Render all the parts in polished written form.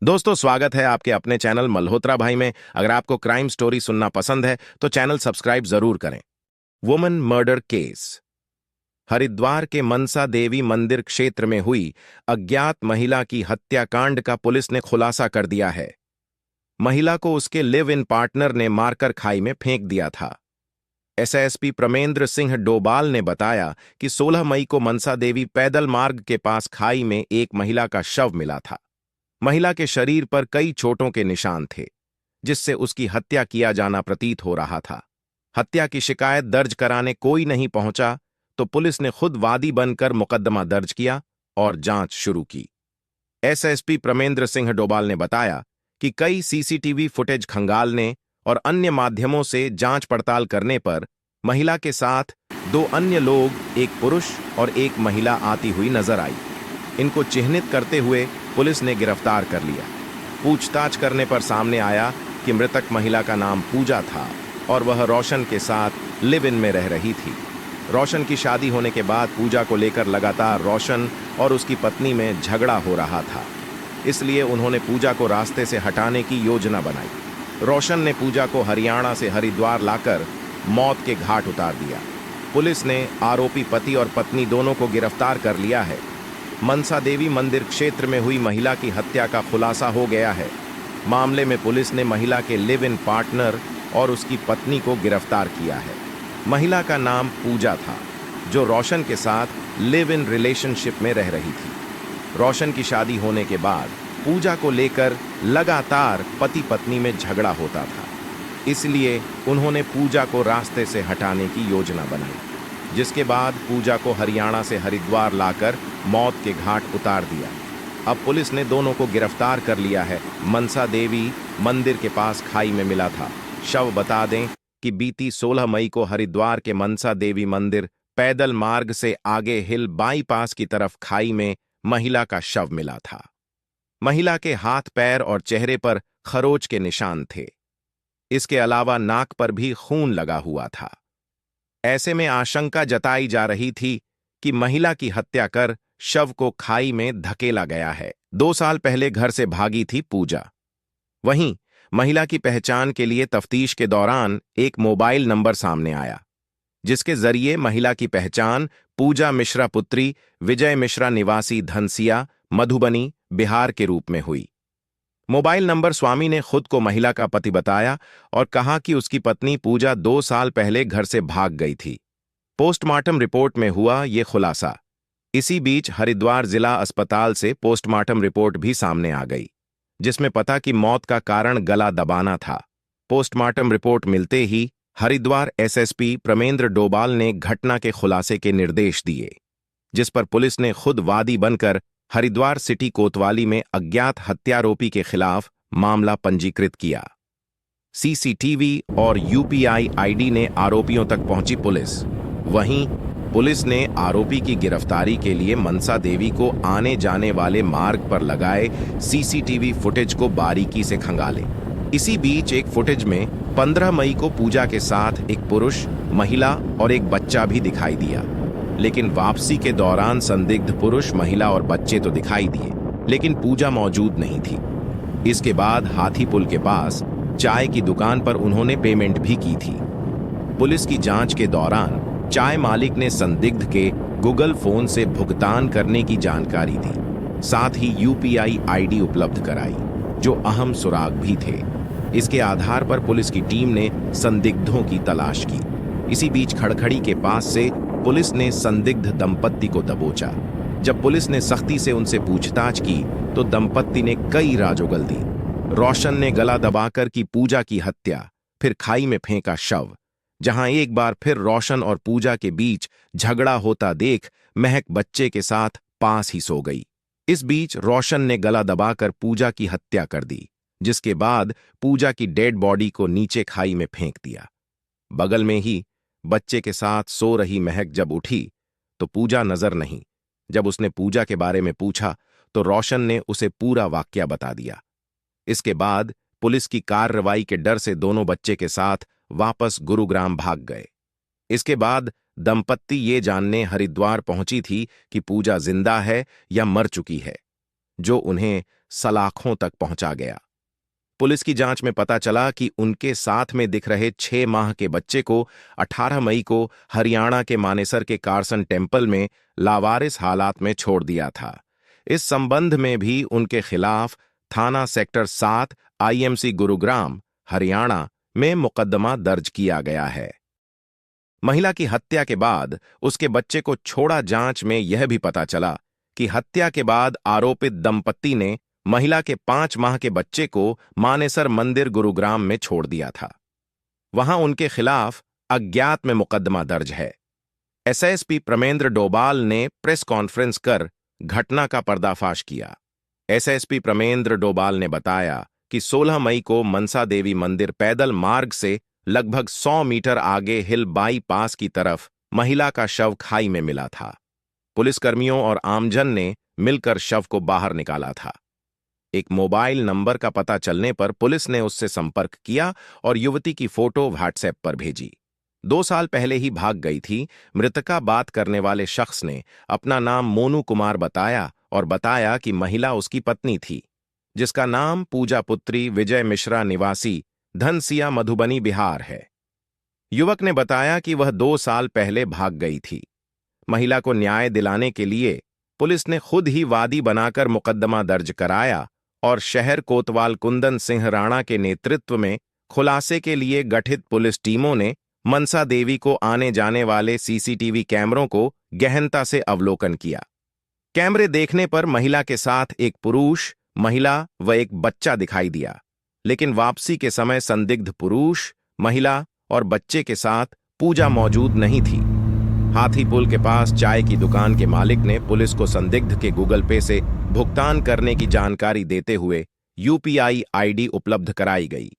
दोस्तों, स्वागत है आपके अपने चैनल मल्होत्रा भाई में। अगर आपको क्राइम स्टोरी सुनना पसंद है तो चैनल सब्सक्राइब जरूर करें। Woman murder case. हरिद्वार के मनसा देवी मंदिर क्षेत्र में हुई अज्ञात महिला की हत्याकांड का पुलिस ने खुलासा कर दिया है। महिला को उसके लिव इन पार्टनर ने मारकर खाई में फेंक दिया था। एसएसपी प्रमेंद्र सिंह डोबाल ने बताया कि 16 मई को मनसा देवी पैदल मार्ग के पास खाई में एक महिला का शव मिला था। महिला के शरीर पर कई चोटों के निशान थे, जिससे उसकी हत्या किया जाना प्रतीत हो रहा था। हत्या की शिकायत दर्ज कराने कोई नहीं पहुंचा तो पुलिस ने खुद वादी बनकर मुकदमा दर्ज किया और जांच शुरू की। एसएसपी प्रमेंद्र सिंह डोबाल ने बताया कि कई सीसीटीवी फुटेज खंगालने और अन्य माध्यमों से जांच पड़ताल करने पर महिला के साथ 2 अन्य लोग, एक पुरुष और एक महिला आती हुई नजर आई। इनको चिन्हित करते हुए पुलिस ने गिरफ्तार कर लिया। पूछताछ करने पर सामने आया कि मृतक महिला का नाम पूजा था और वह रोशन के साथ लिव इन में रह रही थी। रोशन की शादी होने के बाद पूजा को लेकर लगातार रोशन और उसकी पत्नी में झगड़ा हो रहा था, इसलिए उन्होंने पूजा को रास्ते से हटाने की योजना बनाई। रोशन ने पूजा को हरियाणा से हरिद्वार लाकर मौत के घाट उतार दिया। पुलिस ने आरोपी पति और पत्नी दोनों को गिरफ्तार कर लिया है। मनसा देवी मंदिर क्षेत्र में हुई महिला की हत्या का खुलासा हो गया है। मामले में पुलिस ने महिला के लिव इन पार्टनर और उसकी पत्नी को गिरफ्तार किया है। महिला का नाम पूजा था, जो रोशन के साथ लिव इन रिलेशनशिप में रह रही थी। रोशन की शादी होने के बाद पूजा को लेकर लगातार पति पत्नी में झगड़ा होता था, इसलिए उन्होंने पूजा को रास्ते से हटाने की योजना बनाई, जिसके बाद पूजा को हरियाणा से हरिद्वार लाकर मौत के घाट उतार दिया। अब पुलिस ने दोनों को गिरफ्तार कर लिया है। मनसा देवी मंदिर के पास खाई में मिला था शव। बता दें कि बीती 16 मई को हरिद्वार के मनसा देवी मंदिर पैदल मार्ग से आगे हिल बाईपास की तरफ खाई में महिला का शव मिला था। महिला के हाथ, पैर और चेहरे पर खरोच के निशान थे। इसके अलावा नाक पर भी खून लगा हुआ था। ऐसे में आशंका जताई जा रही थी कि महिला की हत्या कर शव को खाई में धकेला गया है। 2 साल पहले घर से भागी थी पूजा। वहीं महिला की पहचान के लिए तफ्तीश के दौरान एक मोबाइल नंबर सामने आया, जिसके जरिए महिला की पहचान पूजा मिश्रा पुत्री विजय मिश्रा निवासी धनसिया, मधुबनी, बिहार के रूप में हुई। मोबाइल नंबर स्वामी ने खुद को महिला का पति बताया और कहा कि उसकी पत्नी पूजा 2 साल पहले घर से भाग गई थी। पोस्टमार्टम रिपोर्ट में हुआ ये खुलासा। इसी बीच हरिद्वार जिला अस्पताल से पोस्टमार्टम रिपोर्ट भी सामने आ गई, जिसमें पता कि मौत का कारण गला दबाना था। पोस्टमार्टम रिपोर्ट मिलते ही हरिद्वार एसएसपी प्रमेंद्र डोबाल ने घटना के खुलासे के निर्देश दिए, जिस पर पुलिस ने खुद वादी बनकर हरिद्वार सिटी कोतवाली में अज्ञात हत्यारोपी के खिलाफ मामला पंजीकृत किया। सीसीटीवी और यूपीआई आईडी ने आरोपियों तक पहुंची पुलिस। वहीं पुलिस ने आरोपी की गिरफ्तारी के लिए मनसा देवी को आने जाने वाले मार्ग पर लगाए सीसीटीवी फुटेज को बारीकी से खंगाले। इसी बीच एक फुटेज में 15 मई को पूजा के साथ एक पुरुष, महिला और एक बच्चा भी दिखाई दिया, लेकिन वापसी के दौरान संदिग्ध पुरुष, महिला और बच्चे तो दिखाई दिए, लेकिन पूजा मौजूद नहीं थी। इसके बाद हाथी पुल के पास चाय की दुकान पर उन्होंने पेमेंट भी की थी। पुलिस की जांच के दौरान चाय मालिक ने संदिग्ध के गूगल फोन से भुगतान करने की जानकारी दी, साथ ही यूपीआई आईडी उपलब्ध कराई, जो अहम सुराग भी थे। इसके आधार पर पुलिस की टीम ने संदिग्धों की तलाश की। इसी बीच खड़खड़ी के पास से पुलिस ने संदिग्ध दंपत्ति को दबोचा। जब पुलिस ने सख्ती से उनसे पूछताछ की तो दंपत्ति ने कई राज उगल दी। रोशन ने गला दबाकर की पूजा की हत्या, फिर खाई में फेंका शव। जहां एक बार फिर रोशन और पूजा के बीच झगड़ा होता देख महक बच्चे के साथ पास ही सो गई। इस बीच रोशन ने गला दबाकर पूजा की हत्या कर दी, जिसके बाद पूजा की डेड बॉडी को नीचे खाई में फेंक दिया। बगल में ही बच्चे के साथ सो रही महक जब उठी तो पूजा नजर नहीं। जब उसने पूजा के बारे में पूछा तो रोशन ने उसे पूरा वाकया बता दिया। इसके बाद पुलिस की कार्रवाई के डर से दोनों बच्चे के साथ वापस गुरुग्राम भाग गए। इसके बाद दंपत्ति ये जानने हरिद्वार पहुंची थी कि पूजा जिंदा है या मर चुकी है, जो उन्हें सलाखों तक पहुंचा गया। पुलिस की जांच में पता चला कि उनके साथ में दिख रहे 6 माह के बच्चे को 18 मई को हरियाणा के मानेसर के कारसन टेम्पल में लावारिस हालात में छोड़ दिया था। इस संबंध में भी उनके खिलाफ थाना सेक्टर 7 आईएमसी गुरुग्राम हरियाणा में मुकदमा दर्ज किया गया है। महिला की हत्या के बाद उसके बच्चे को छोड़ा। जांच में यह भी पता चला कि हत्या के बाद आरोपित दंपत्ति ने महिला के 5 माह के बच्चे को मानेसर मंदिर गुरुग्राम में छोड़ दिया था। वहां उनके खिलाफ अज्ञात में मुकदमा दर्ज है। एसएसपी प्रमेंद्र डोभाल ने प्रेस कॉन्फ्रेंस कर घटना का पर्दाफाश किया। एसएसपी प्रमेंद्र डोभाल ने बताया कि 16 मई को मनसा देवी मंदिर पैदल मार्ग से लगभग 100 मीटर आगे हिल बाईपास की तरफ महिला का शव खाई में मिला था। पुलिसकर्मियों और आमजन ने मिलकर शव को बाहर निकाला था। एक मोबाइल नंबर का पता चलने पर पुलिस ने उससे संपर्क किया और युवती की फोटो व्हाट्सएप पर भेजी। 2 साल पहले ही भाग गई थी। मृतका बात करने वाले शख्स ने अपना नाम मोनू कुमार बताया और बताया कि महिला उसकी पत्नी थी, जिसका नाम पूजा पुत्री विजय मिश्रा निवासी धनसिया मधुबनी बिहार है। युवक ने बताया कि वह 2 साल पहले भाग गई थी। महिला को न्याय दिलाने के लिए पुलिस ने खुद ही वादी बनाकर मुकदमा दर्ज कराया और शहर कोतवाल कुंदन सिंह राणा के नेतृत्व में खुलासे के लिए गठित पुलिस टीमों ने मनसा देवी को आने जाने वाले सीसीटीवी कैमरों को गहनता से अवलोकन किया। कैमरे देखने पर महिला के साथ एक पुरुष, महिला व एक बच्चा दिखाई दिया, लेकिन वापसी के समय संदिग्ध पुरुष, महिला और बच्चे के साथ पूजा मौजूद नहीं थी। हाथी पुल के पास चाय की दुकान के मालिक ने पुलिस को संदिग्ध के गूगल पे से भुगतान करने की जानकारी देते हुए यूपीआई आईडी उपलब्ध कराई गई।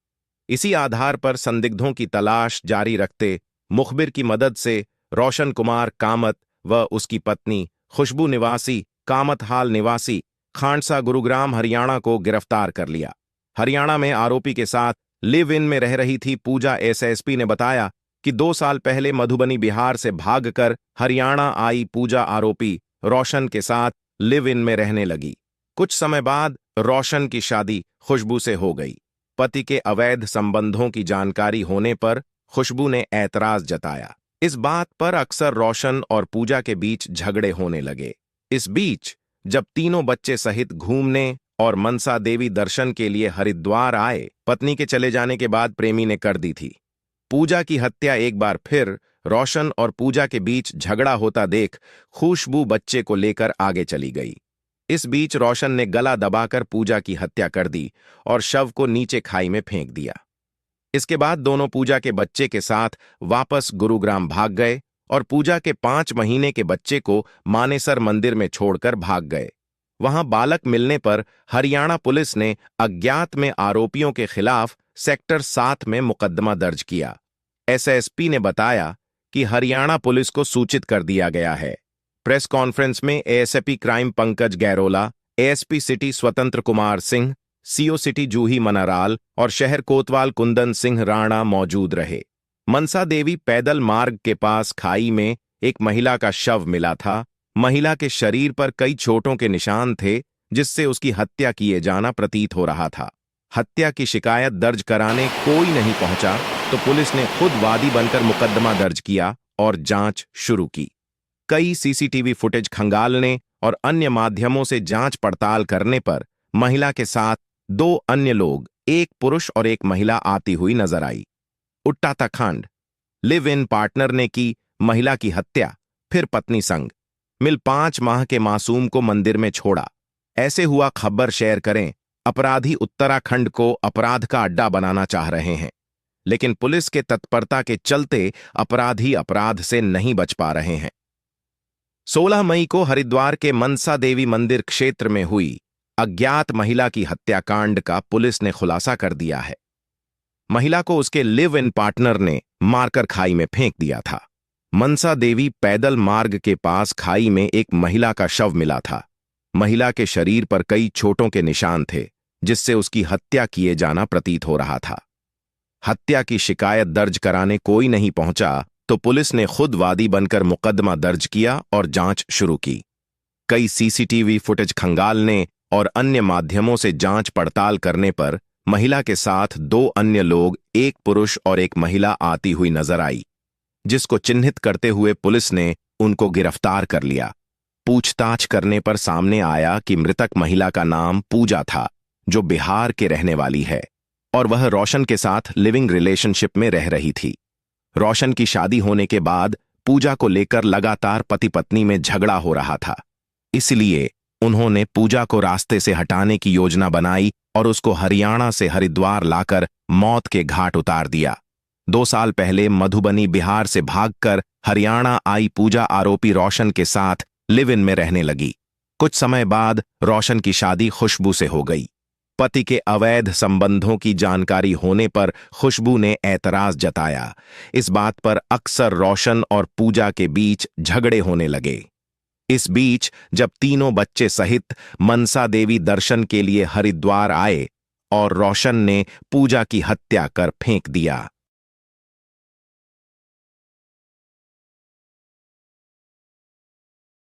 इसी आधार पर संदिग्धों की तलाश जारी रखते मुखबिर की मदद से रोशन कुमार कामत व उसकी पत्नी खुशबू निवासी कामत हाल निवासी खांडसा गुरुग्राम हरियाणा को गिरफ्तार कर लिया। हरियाणा में आरोपी के साथ लिव इन में रह रही थी पूजा। एसएसपी ने बताया कि 2 साल पहले मधुबनी बिहार से भागकर हरियाणा आई पूजा आरोपी रोशन के साथ लिव इन में रहने लगी। कुछ समय बाद रोशन की शादी खुशबू से हो गई। पति के अवैध संबंधों की जानकारी होने पर खुशबू ने ऐतराज जताया। इस बात पर अक्सर रोशन और पूजा के बीच झगड़े होने लगे। इस बीच जब तीनों बच्चे सहित घूमने और मनसा देवी दर्शन के लिए हरिद्वार आए, पत्नी के चले जाने के बाद प्रेमी ने कर दी थी। पूजा की हत्या एक बार फिर रोशन और पूजा के बीच झगड़ा होता देख खुशबू बच्चे को लेकर आगे चली गई। इस बीच रोशन ने गला दबाकर पूजा की हत्या कर दी और शव को नीचे खाई में फेंक दिया। इसके बाद दोनों पूजा के बच्चे के साथ वापस गुरुग्राम भाग गए और पूजा के 5 महीने के बच्चे को मानेसर मंदिर में छोड़कर भाग गए। वहां बालक मिलने पर हरियाणा पुलिस ने अज्ञात में आरोपियों के खिलाफ सेक्टर 7 में मुकदमा दर्ज किया। एसएसपी ने बताया कि हरियाणा पुलिस को सूचित कर दिया गया है। प्रेस कॉन्फ्रेंस में ASP crime Pankaj Gairola, ASP city स्वतंत्र कुमार सिंह, सीओ सिटी जूही मनाराल और शहर कोतवाल कुंदन सिंह राणा मौजूद रहे। मनसा देवी पैदल मार्ग के पास खाई में एक महिला का शव मिला था। महिला के शरीर पर कई चोटों के निशान थे, जिससे उसकी हत्या किए जाना प्रतीत हो रहा था। हत्या की शिकायत दर्ज कराने कोई नहीं पहुंचा तो पुलिस ने खुद वादी बनकर मुकदमा दर्ज किया और जांच शुरू की। कई सीसीटीवी फुटेज खंगालने और अन्य माध्यमों से जांच पड़ताल करने पर महिला के साथ 2 अन्य लोग, एक पुरुष और एक महिला आती हुई नजर आई। उत्तराखंड लिव इन पार्टनर ने की महिला की हत्या, फिर पत्नी संग मिल 5 माह के मासूम को मंदिर में छोड़ा। ऐसे हुआ खबर शेयर करें। अपराधी उत्तराखंड को अपराध का अड्डा बनाना चाह रहे हैं, लेकिन पुलिस के तत्परता के चलते अपराधी अपराध से नहीं बच पा रहे हैं। 16 मई को हरिद्वार के मनसा देवी मंदिर क्षेत्र में हुई अज्ञात महिला की हत्याकांड का पुलिस ने खुलासा कर दिया है। महिला को उसके लिव इन पार्टनर ने मारकर खाई में फेंक दिया था। मनसा देवी पैदल मार्ग के पास खाई में एक महिला का शव मिला था। महिला के शरीर पर कई चोटों के निशान थे, जिससे उसकी हत्या किए जाना प्रतीत हो रहा था। हत्या की शिकायत दर्ज कराने कोई नहीं पहुंचा तो पुलिस ने खुद वादी बनकर मुकदमा दर्ज किया और जांच शुरू की। कई सीसीटीवी फुटेज खंगालने और अन्य माध्यमों से जांच पड़ताल करने पर महिला के साथ 2 अन्य लोग, एक पुरुष और एक महिला आती हुई नजर आई, जिसको चिन्हित करते हुए पुलिस ने उनको गिरफ्तार कर लिया। पूछताछ करने पर सामने आया कि मृतक महिला का नाम पूजा था, जो बिहार के रहने वाली है और वह रोशन के साथ लिविंग रिलेशनशिप में रह रही थी। रोशन की शादी होने के बाद पूजा को लेकर लगातार पति पत्नी में झगड़ा हो रहा था, इसलिए उन्होंने पूजा को रास्ते से हटाने की योजना बनाई और उसको हरियाणा से हरिद्वार लाकर मौत के घाट उतार दिया। 2 साल पहले मधुबनी, बिहार से भागकर हरियाणा आई पूजा आरोपी रोशन के साथ लिव इन में रहने लगी। कुछ समय बाद रोशन की शादी खुशबू से हो गई। पति के अवैध संबंधों की जानकारी होने पर खुशबू ने ऐतराज जताया। इस बात पर अक्सर रोशन और पूजा के बीच झगड़े होने लगे। इस बीच जब तीनों बच्चे सहित मनसा देवी दर्शन के लिए हरिद्वार आए और रोशन ने पूजा की हत्या कर फेंक दिया।